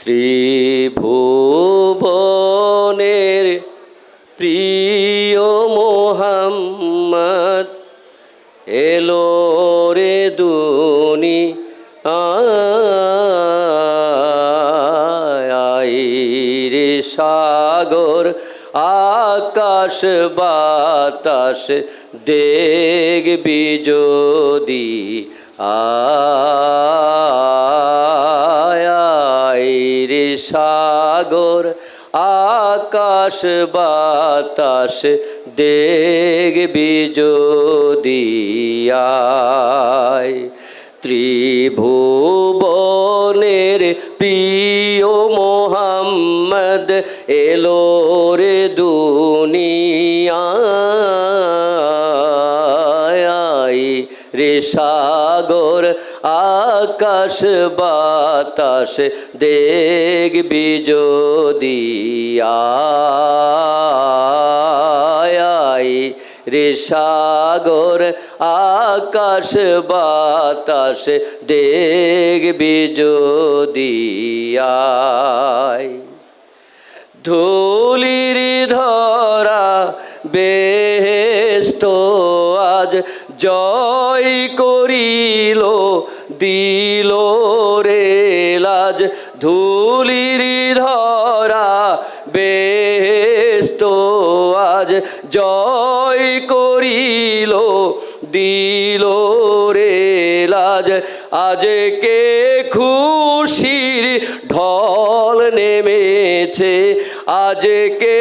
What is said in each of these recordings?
ত্রিভুবনের প্রিয় মোহাম্মদ এলো রে দুনি রে সাগর আকাশ বাতাস দেখবি যদি রে সাগর আকাশ বাতাস দেখবি যদি ত্রিভুবনের প্রিয় মোহাম্মদ এলো রে দুনিয়ায় রে সাগর আকাশ বাতাস দেখবি যদি রে সাগর আকাশ বাতাস দেখবি যদি ধুলির ধরা বেহেশত আজ জয় করিল দিল রে লাজ ধুলির ধরা বেহেশত আজ জয় করিল দিল রে লাজ আজকে খুশির ঢল নেমেছে আজকে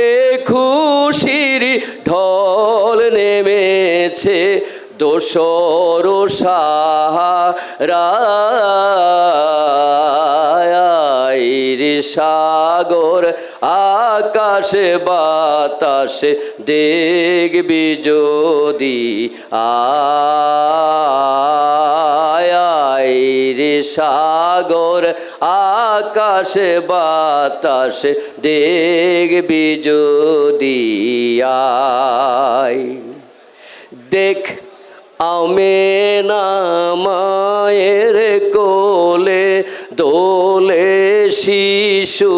খুশির ঢল নেমেছে দোসর সাহারা রে সাগর আকাশ বাতাস দেখবি যদি রে সাগর আকাশ বাতাস দেখবি যদি দেখ আমেনা মায়ের কোলে দোলে শিশু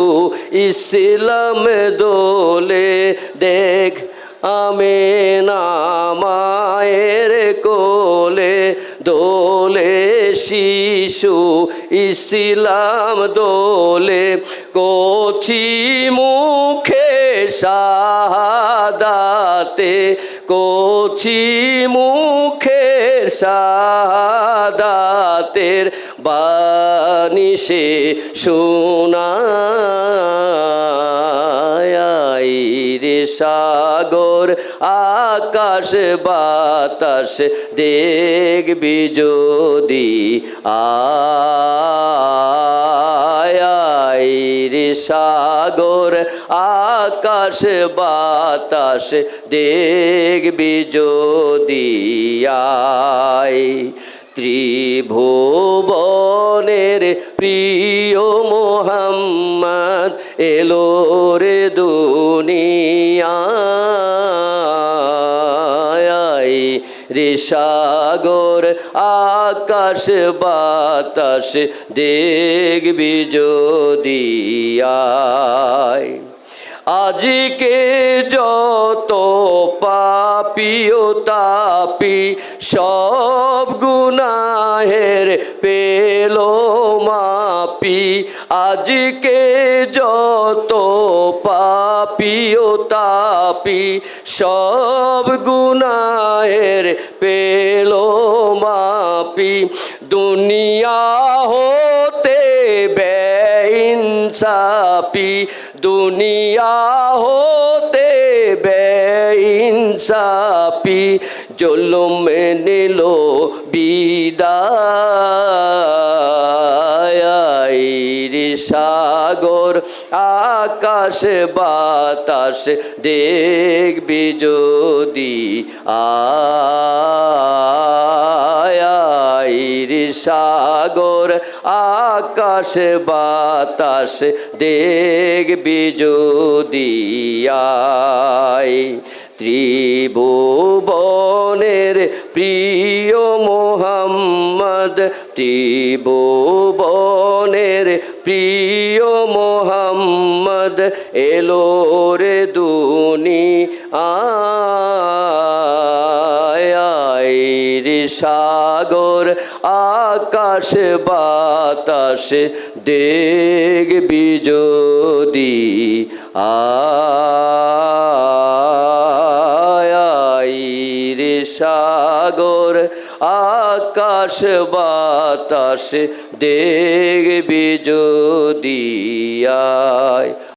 ইসলাম দোলে দেখ আমেনা মায়ের কোলে দোলে শিশু ইসলাম দোলে কচি মুখে শাহাদাতে কচি মুখের শাহাদাতের বাণী সে শোনায় রে সাগর আকাশ বাতাস দেখবি যদি রে সাগর আকাশ বাতাস দেখবি যদি ত্রিভুবনের প্রিয় মোহাম্মদ এলো রে দুনিয়ায় রে সাগর আকাশ বাতাস দেখবি যদি আজকে যত পাপী ও তাপি সব গুনাহের পেল মাপি আজকে যত পাপী ও তাপি সব গুনাহের পেল মাপি দুনিয়া হতে বেইনসাফি দুনিয়া হতে বেইনসাফি জুলুম নিল বিদায় রে সাগর আকাশ বাতাস দেখবি যদি রে সাগর আকাশ বাতাস দেখবি যদি ত্রিভুবনের প্রিয় মোহাম্মদ ত্রিভুবনের প্রিয় মোহাম্মদ এলো রে দুনিয়ায় রে সাগর আকাশ বাতাস দেখবি যদি আয় রে সাগর আকাশ বাতাস দেখবি যদি আয়।